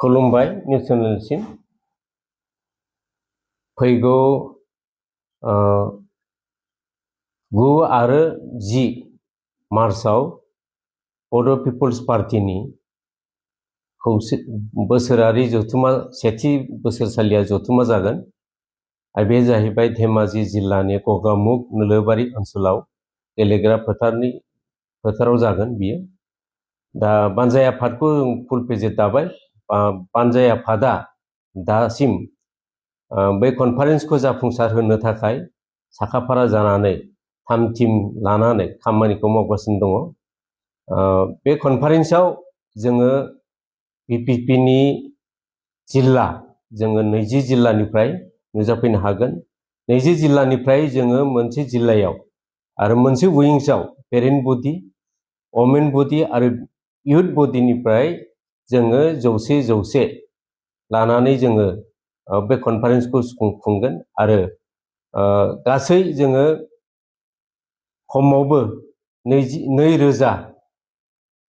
खुलुमबाय निउस चेनेलसिम फैगौ 9 आरो 10 मार्चआव बड' पिपल्स पार्टीनि बोसोरारि जथुमा सेथि बोसोरसालिया जथुमा जागोन आरो बे जाहैबाय धेमाजि जिल्लानि गगामुख नोलोबारि ओनसोलाव गेलेग्रा फोथाराव जागोन बियो। दा बानजाय आफादखौ फुल पेजेट दाबाय। बानजाय आफादा दासिम बे कनफारेन्सखौ जाफुंसार होनो थाखाय साखाफारा जानानै थाम टीम लानानै खामानिखौ मावगासिनो दङ। बे कनफारेन्सआव जोङो पिपिपिनि जिल्ला जोङो 20 जिल्लानिफ्राय नुजाफैनो हागोन। 20 जिल्लानिफ्राय जोङो मोनसे जिल्लायाव आरो मोनसे विंसआव पेरेन्ट बडि, वमेन बडि आरो इयुथ बडिनिफ्राय जोङो 100 लानानै जोङो बे कनफारेन्सखौ खुंगोन आरो गासै जोङो खमावबो 2,000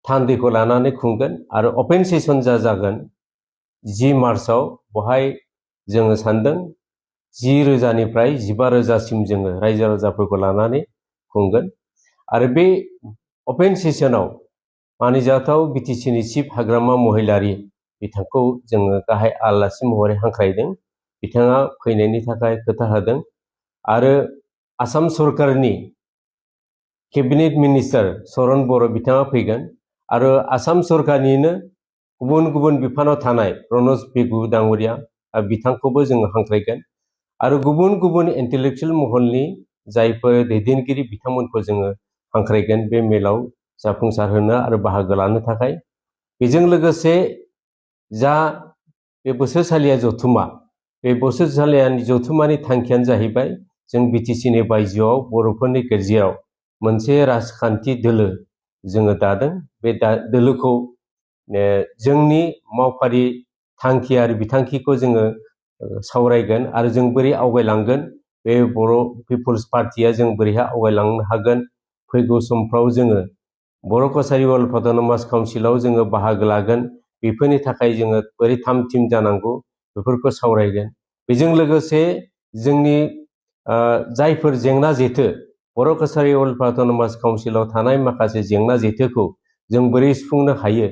थान्दैखौ लानानै खुंगोन आरो अपेन सेसन जागोन 10 मार्चआव। बहाय जोङो सानदों 10,000निफ्राय 15,000सिम जोङो रायजो राजाफोरखौ लानानै खुंगोन आरो बे अपेन सेसनाव मानिजाथाव बिटिसिनि चिफ हाग्रामा महिलारि बिथांखौ जोङो गाहाय आलासि महरै हांख्रायदों। बिथाङा फैनायनि थाखाय खोथा होदों आरो आसाम सरकारनि केबिनेट मिनिस्टार चरण बर' बिथाङा फैगोन आरो आसाम सरकारनिनो गुबुन गुबुन बिफानाव थानाय प्रनज पेगु डांगरिया बिथांखौबो जोङो हांख्रायगोन आरो गुबुन गुबुन इन्टेलेक्चुयेल महलनि जायफोर दैदेनगिरि बिथांमोनखौ जोङो हांख्रायगोन बे मेलाव जाफुंसार होनो आरो बाहागो लानो थाखाय। बेजों लोगोसे जा बे बोसोरसालिया जथुमा, बे बोसोरसालियानि जथुमानि थांखियानो जाहैबाय जों बिटिसिनि बायजोआव बर'फोरनि गेजेराव मोनसे राजखान्थि दोलो जोङो दादों। बे दोलोखौ जोंनि मावफारि थांखि आरो बिथांखिखौ जोङो सावरायगोन आरो जों बोरै आवगायलांगोन, बे बर' पिपल्स पार्टिया जों बोरैहाय आवगायलांनो हागोन, फैगौ समफ्राव जोङो बर' कसारि वर्ल्ड अट'नमास काउन्सिलाव जोङो बाहागो लागोन, बेफोरनि थाखाय जोङो बोरै थाम टीम जानांगौ बेफोरखौ सावरायगोन। बेजों लोगोसे जोंनि जायफोर जेंना जेथो बर' कसारि वर्ल्ड अट'नमास काउन्सिलाव थानाय माखासे जेंना जेथोखौ जों बोरै सुफुंनो हायो,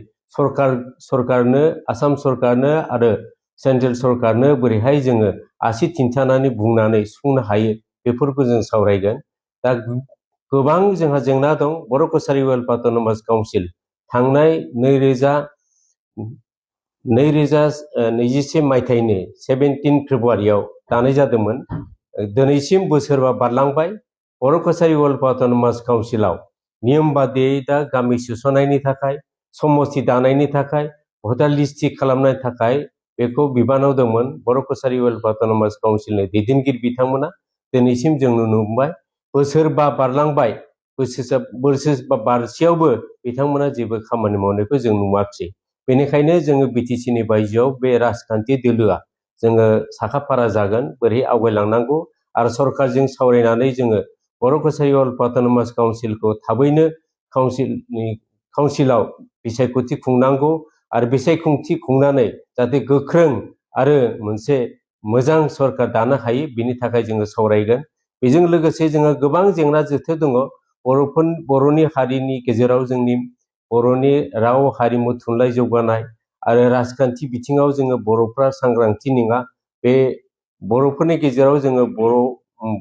सरकारनो आसाम सरकारनो आरो सेन्ट्रेल सरकारनो बोरैहाय जोङो आसि थिन्थानानै बुंनानै सुफुंनो हायो, बेफोरखौ जों सावरायगोन। दा गोबां जोंहा जेंना दं। बर' कसारि वर्ल्ड अट'नमास काउन्सिल थांनाय 2021 मायथाइनि 17 फेब्रुवारियाव दानाय जादोंमोन। दिनैसिम बोसोरबा बारलांबाय। बर' कसारि वर्ल्ड अट'नमास काउन्सिलाव नियम बादियै दा गामि सोसननायनि थाखाय, समष्टि दानायनि थाखाय, भटार लिस्ट थि खालामनायनि थाखाय बेखौ बिबानाव दंमोन बर' कसारि वर्ल्ड अट'नमास काउन्सिलनि दैदेनगिरि बिथांमोना। दिनैसिम जों नुनो मोनबाय बोसोरबा बारलांबाय, बोसोरबा बारसेयावबो बिथांमोना जेबो खामानि मावनायखौ जों नुवाखिसै। बेनिखायनो जोङो बिटिसिनि बायजोआव बे राजखान्थि दोलोआ जोङो साखाफारा जागोन बोरै आवगायलांनांगौ आरो सरकारजों सावरायनानै जोङो बर' कसारि वर्ल्ड अट'नमास काउन्सिलखौ थाबैनो काउन्सिलाव बिसायख'थि खुंनांगौ आरो बिसायख'थि खुंनानै जाहाथे गोख्रों आरो मोनसे मोजां सरकार दानो हायो, बिनि थाखाय जोङो सावरायगोन। बेजों लोगोसे जोङो गोबां जेंना जेथो दङ बर'नि हारिनि गेजेराव, जोंनि बर'नि राव हारिमु थुनलाइ जौगानाय आरो राजखान्थि बिथिङाव जोङो बर'फ्रा सांग्रांथि नङा। बे बर'फोरनि गेजेराव जोङो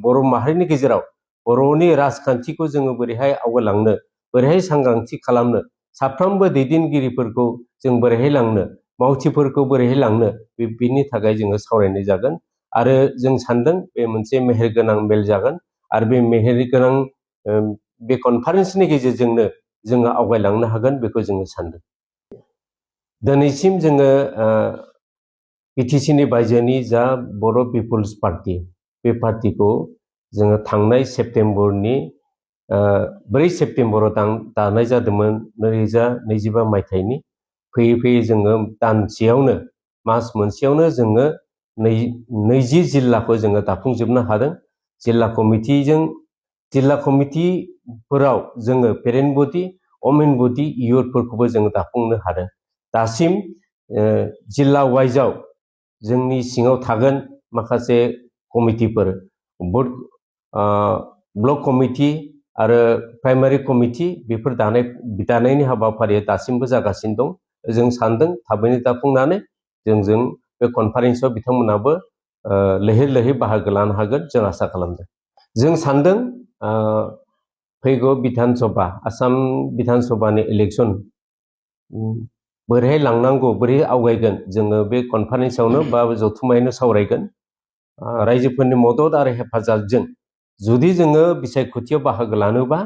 बर' माहारिनि गेजेराव बर'नि राजखान्थिखौ जोङो बोरैहाय आवगायलांनो, बोरैहाय सांग्रांथि खालामनो, साफ्रोमबो दैदेनगिरिफोरखौ जों बोरैहाय लांनो, मावथिफोरखौ बोरैहाय लांनो, बिनि थाखाय जोङो सावरायनाय जागोन आरो जों सानदों बे मोनसे मेहेरगोनां मेल जागोन आरो बे मेहेरगोनां बे कनफारेन्सनि गेजेरजोंनो जोङो आवगायलांनो हागोन, बेखौ जोङो सानदों। दिनैसिम जोङो बिटिसिनि बायजोनि जा बर' पिपल्स पार्टी, बे पार्टीखौ जोङो थांनाय सेप्तेम्बरनि 4 सेप्तेम्बराव दानाय जादोंमोन 2025 मायथाइनि। फैयै फैयै जोङो दानसेयावनो, मास मोनसेयावनो जोङो 20 जिल्लाखौ जोङो दाफुंजोबनो हादों। जिल्ला कमिटिफोराव जोङो पेरेन्ट बडि, वमेन बडि, इयुथफोरखौबो जोङो दाफुंनो हादों। दासिम जिल्ला वाइजआव जोंनि सिङाव थागोन माखासे कमिटिफोर ब्लक कमिटि आरो प्राइमारि कमिटि बेफोर दानायनि हाबाफारिया दासिमबो जागासिनो दं। जों सानदों थाबैनो दाफुंनानै जोंजों बे कनफारेन्सआव बिथांमोनाबो लैहोर लैहोर बाहागो लानो हागोन जों आसा खालामदों। जों सानदों फैगौ बिधान सभा आसाम बिधान सभानि इलेक्सन बोरैहाय लांनांगौ बोरैहाय आवगायगोन जोङो बे कनफारेन्सआवनो बा जथुम्मायावनो सावरायगोन। रायजोफोरनि मदद आरो हेफाजाबजों जुदि जोङो बिसायख'थियाव बाहागो लानोबा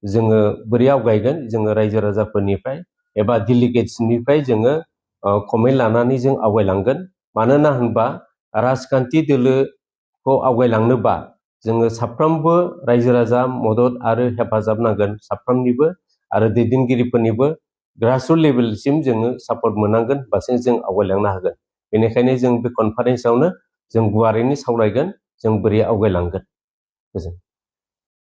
जोङो बोरै आवगायगोन जोङो रायजो राजाफोरनिफ्राय एबा डेलिगेट्सनिफ्राय जोङो कमेन्ट लानानै जों आवगायलांगोन। मानोना होनबा राजखान्थि दोलोखौ आवगायलांनोबा जोङो साफ्रोमबो रायजो राजा मदद आरो हेफाजाब नांगोन साफ्रोमनिबो आरो दैदेनगिरिफोरनिबो ग्रासरुट लेभेलसिम जोङो सापर्ट मोननांगोन होनबासो जों आवगायलांनो हागोन। बेनिखायनो जों बे कनफारेन्सआवनो जों गुवारैनो सावरायगोन जों बोरै आवगायलांगोन। गोजोन्थों।